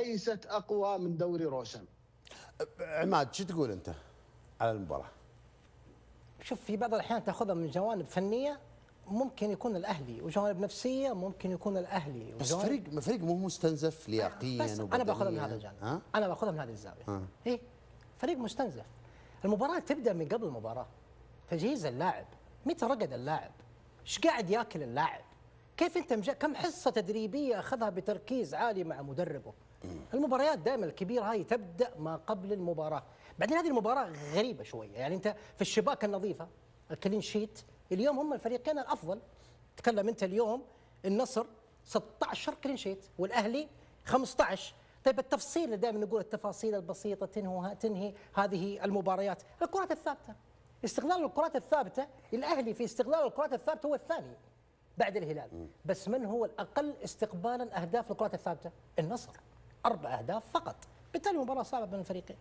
ليست أقوى من دوري روشن. عماد شو تقول أنت على المباراة؟ شوف، في بعض الأحيان تأخذها من جوانب فنية ممكن يكون الأهلي، وجوانب نفسية ممكن يكون الأهلي، بس فريق مو مستنزف لياقيا بس أنا باخذها من هذا الجانب، أنا باخذها من هذه الزاوية. إيه، فريق مستنزف. المباراة تبدأ من قبل المباراة، تجهيز اللاعب، متى رقد اللاعب، ايش قاعد ياكل اللاعب، كيف انت كم حصه تدريبيه اخذها بتركيز عالي مع مدربه. المباريات دائما الكبيره هاي تبدا ما قبل المباراه. بعدين هذه المباراه غريبه شويه، يعني انت في الشباك النظيفه الكلين شيت اليوم هم الفريقين الافضل. تكلم انت اليوم النصر 16 كلين شيت والاهلي 15. طيب التفصيل اللي دائما نقول التفاصيل البسيطه تنهي هذه المباريات. الكرات الثابته، استغلال الكرات الثابته، الاهلي في استغلال الكرات الثابته هو الثاني بعد الهلال. بس من هو الاقل استقبالا اهداف الكرات الثابته؟ النصر 4 أهداف فقط. بالتالي المباراه صعبه بين الفريقين.